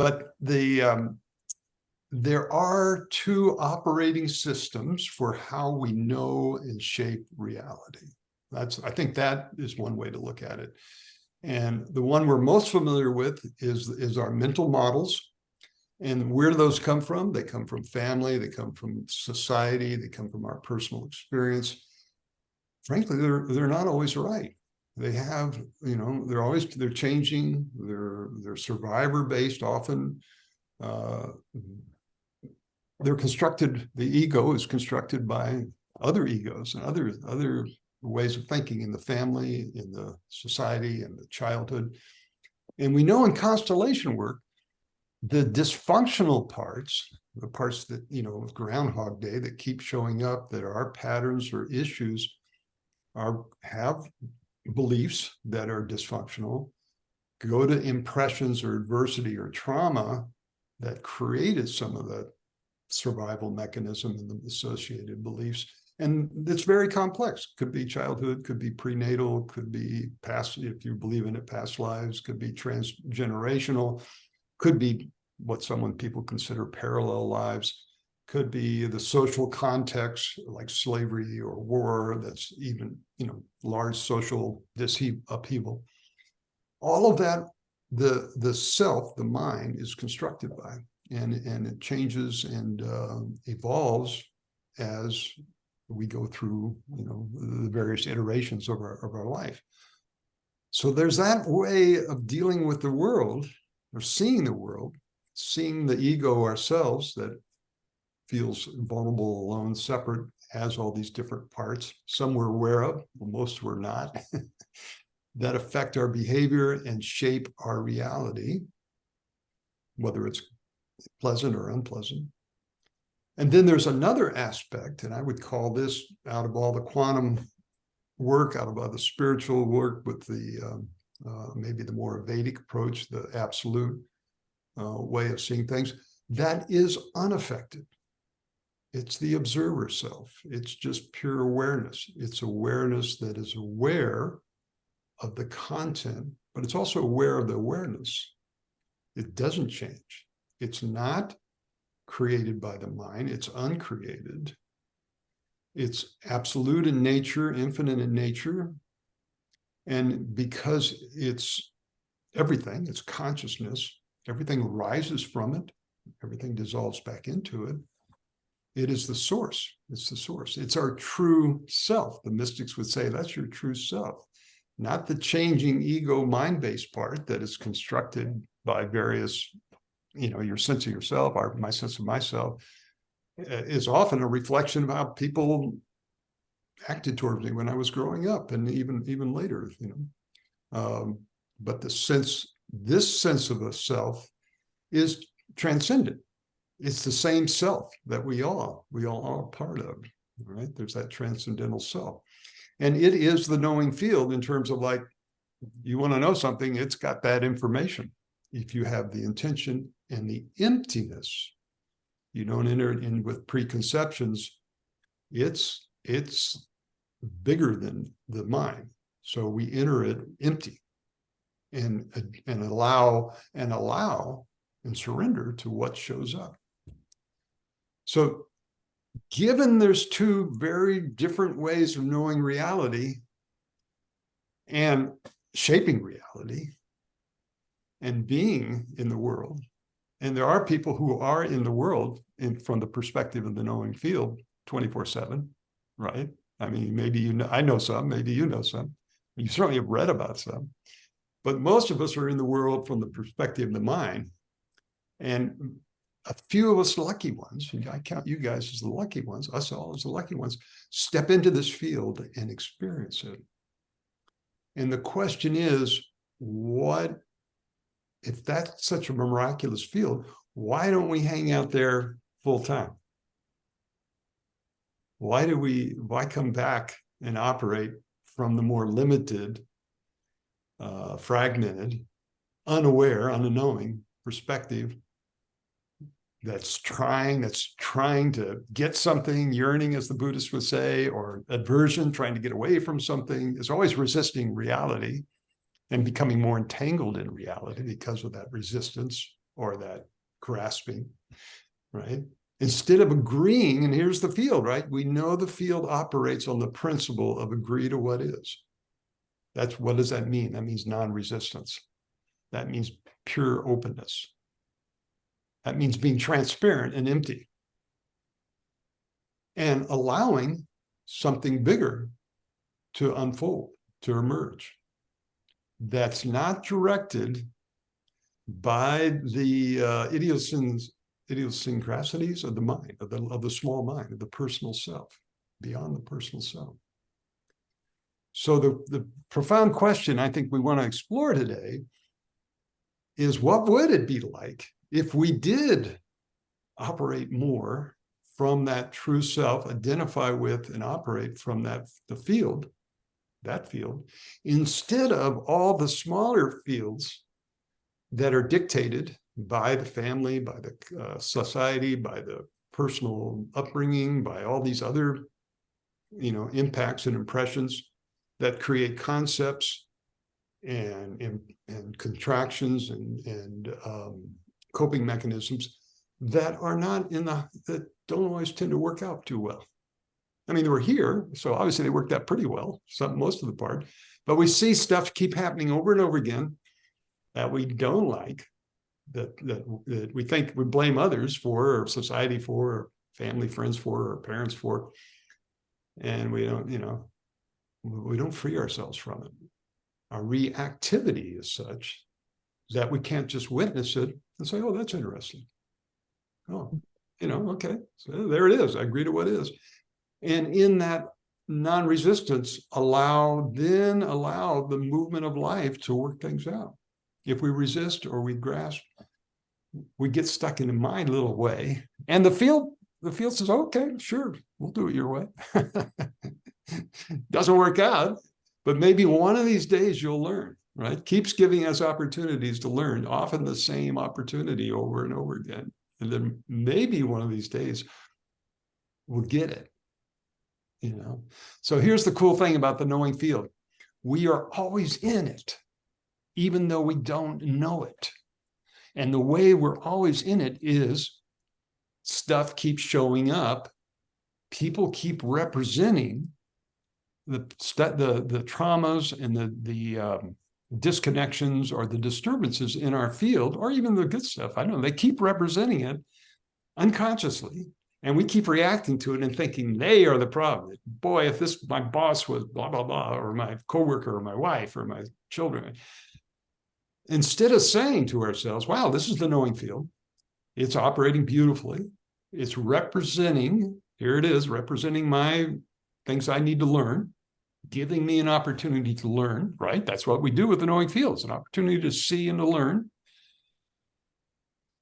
But there are two operating systems for how we know and shape reality. I think that is one way to look at it. And the one we're most familiar with is our mental models. And where do those come from? They come from family, they come from society, they come from our personal experience. Frankly, they're not always right. They have, they're changing, they're survivor based often. They're constructed, the ego is constructed by other egos and other ways of thinking in the family, in the society, in the childhood. And we know in constellation work, the dysfunctional parts, the parts that, with Groundhog Day that keep showing up, that are patterns or issues, have beliefs that are dysfunctional, go to impressions or adversity or trauma that created some of the survival mechanism and the associated beliefs. And it's very complex. Could be childhood, could be prenatal, could be past, if you believe in it, past lives, could be transgenerational, could be what people consider parallel lives, could be the social context like slavery or war, that's even, large social upheaval. All of that, the self, the mind, is constructed by, and it changes and evolves as we go through, the various iterations of our life. So there's that way of dealing with the world, or seeing the world, seeing the ego ourselves that feels vulnerable, alone, separate, has all these different parts. Some we're aware of, most we're not, that affect our behavior and shape our reality, whether it's pleasant or unpleasant. And then there's another aspect, and I would call this, out of all the quantum work, out of all the spiritual work, with the maybe the more Vedic approach, the absolute way of seeing things, that is unaffected. It's the observer self. It's just pure awareness. It's awareness that is aware of the content, but it's also aware of the awareness. It doesn't change. It's not created by the mind. It's uncreated. It's absolute in nature, infinite in nature. And because it's everything, it's consciousness, everything rises from it, everything dissolves back into it. It is the source. It's the source. It's our true self. The mystics would say that's your true self, not the changing ego mind-based part that is constructed by various, your sense of yourself, my sense of myself, is often a reflection of how people acted towards me when I was growing up, and even later, but this sense of a self is transcendent. It's the same self that we all are part of, right? There's that transcendental self. And it is the knowing field, in terms of, like, you want to know something, it's got that information. If you have the intention and the emptiness, you don't enter in with preconceptions, it's bigger than the mind. So we enter it empty and allow and surrender to what shows up. So given there's two very different ways of knowing reality and shaping reality and being in the world, and there are people who are in the world from the perspective of the knowing field 24/7, right? I mean, maybe I know some, maybe you know some. You certainly have read about some. But most of us are in the world from the perspective of the mind. And a few of us lucky ones, and I count you guys as the lucky ones, us all as the lucky ones, step into this field and experience it. And the question is, what, if that's such a miraculous field, why don't we hang out there full time? Why come back and operate from the more limited, fragmented, unaware, unknowing perspective that's trying to get something, yearning, as the Buddhists would say, or aversion, trying to get away from something, is always resisting reality and becoming more entangled in reality because of that resistance, or that grasping, right? Instead of agreeing, and here's the field, right? We know the field operates on the principle of agree to what is. What does that mean? That means non-resistance. That means pure openness. That means being transparent and empty and allowing something bigger to unfold, to emerge. That's not directed by the idiosyncrasies of the mind, of the small mind, of the personal self, beyond the personal self. So the profound question I think we want to explore today is, what would it be like if we did operate more from that true self, identify with and operate from that field, instead of all the smaller fields that are dictated by the family, by the society, by the personal upbringing, by all these other, impacts and impressions that create concepts and contractions and coping mechanisms that are not that don't always tend to work out too well. I mean, they were here, so obviously they worked out pretty well, most of the part, but we see stuff keep happening over and over again that we don't like, that we think we blame others for, or society for, or family, friends for, or parents for, and we don't free ourselves from it. Our reactivity is such that we can't just witness it and say, oh, that's interesting. Oh, okay, so there it is. I agree to what is. And in that non-resistance, allow the movement of life to work things out. If we resist or we grasp, we get stuck in my little way. And the field says, okay, sure, we'll do it your way. Doesn't work out, but maybe one of these days you'll learn, right? Keeps giving us opportunities to learn, often the same opportunity over and over again. And then maybe one of these days we'll get it, So here's the cool thing about the knowing field. We are always in it, even though we don't know it. And the way we're always in it is stuff keeps showing up. People keep representing the traumas and the disconnections or the disturbances in our field, or even the good stuff. I don't know. They keep representing it unconsciously, and we keep reacting to it and thinking they are the problem. Boy, if my boss was blah, blah, blah, or my coworker or my wife or my children. Instead of saying to ourselves, wow, this is the knowing field. It's operating beautifully. It's representing, here it is, representing my things I need to learn, giving me an opportunity to learn, right? That's what we do with the knowing field. It's an opportunity to see and to learn.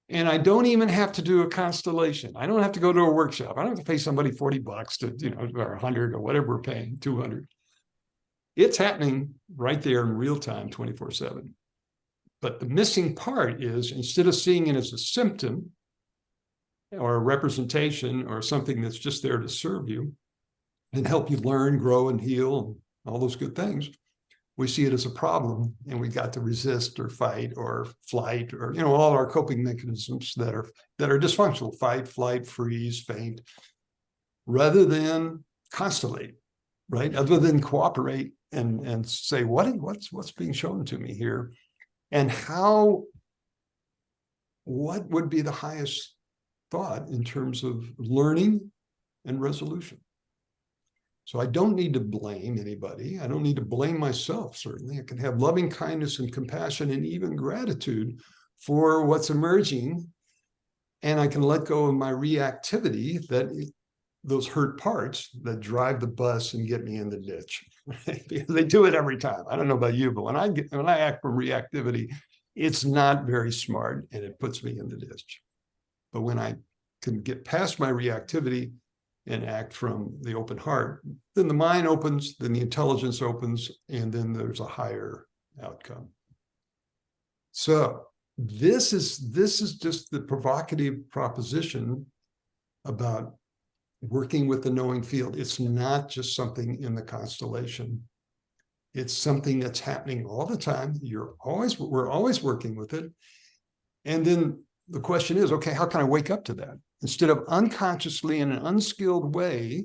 And I don't even have to do a constellation. I don't have to go to a workshop. I don't have to pay somebody $40 to, or 100 or whatever we're paying, 200. It's happening right there in real time, 24/7. But the missing part is, instead of seeing it as a symptom or a representation or something that's just there to serve you and help you learn, grow, and heal, and all those good things, we see it as a problem, and we got to resist or fight or flight, or all our coping mechanisms that are dysfunctional: fight, flight, freeze, faint, rather than constellate, right? Other than cooperate and say, what's being shown to me here, and what would be the highest thought in terms of learning and resolution. So I don't need to blame anybody. I don't need to blame myself, certainly. I can have loving kindness and compassion and even gratitude for what's emerging. And I can let go of my reactivity, those hurt parts that drive the bus and get me in the ditch. Right? Because they do it every time. I don't know about you, but when I act from reactivity, it's not very smart, and it puts me in the ditch. But when I can get past my reactivity and act from the open heart, then the mind opens, then the intelligence opens, and then there's a higher outcome. So this is just the provocative proposition about working with the knowing field. It's not just something in the constellation. It's something that's happening all the time. We're always working with it. And then the question is, okay, how can I wake up to that? Instead of unconsciously in an unskilled way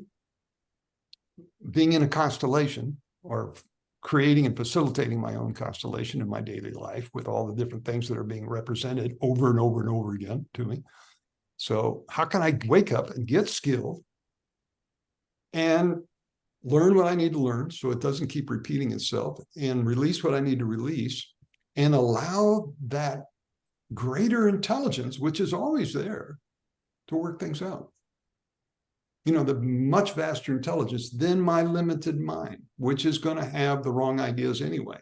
being in a constellation or creating and facilitating my own constellation in my daily life with all the different things that are being represented over and over and over again to me. So how can I wake up and get skilled and learn what I need to learn so it doesn't keep repeating itself, and release what I need to release, and allow that greater intelligence, which is always there, to work things out. You know, the much vaster intelligence than my limited mind, which is going to have the wrong ideas anyway.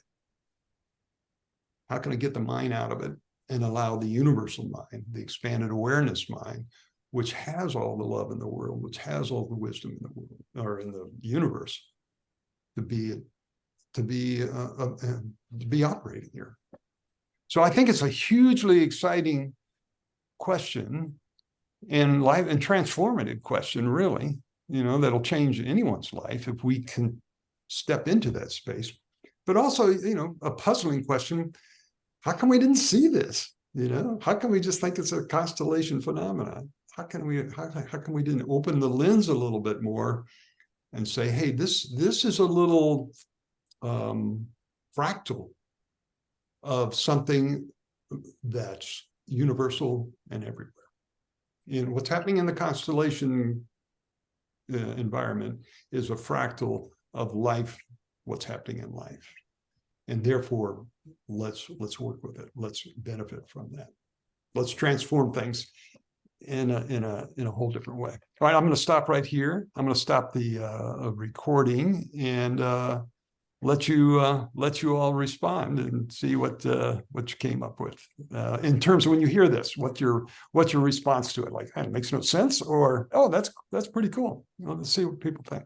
How can I get the mind out of it and allow the universal mind, the expanded awareness mind, which has all the love in the world, which has all the wisdom in the world or in the universe, to be operating here? So I think it's a hugely exciting question and life and transformative question, really, you know, that'll change anyone's life if we can step into that space. But also, you know, a puzzling question: how come we didn't see this? You know, how come we just think it's a constellation phenomenon? How come we didn't open the lens a little bit more and say, hey, this is a little fractal of something that's universal and everywhere. And what's happening in the constellation environment is a fractal of life, what's happening in life. And therefore, let's work with it. Let's benefit from that. Let's transform things in a whole different way. All right, I'm going to stop right here. I'm going to stop the recording and let you all respond and see what you came up with in terms of when you hear this. What's your response to it? Like, hey, it makes no sense, or oh, that's pretty cool. You know, let's see what people think.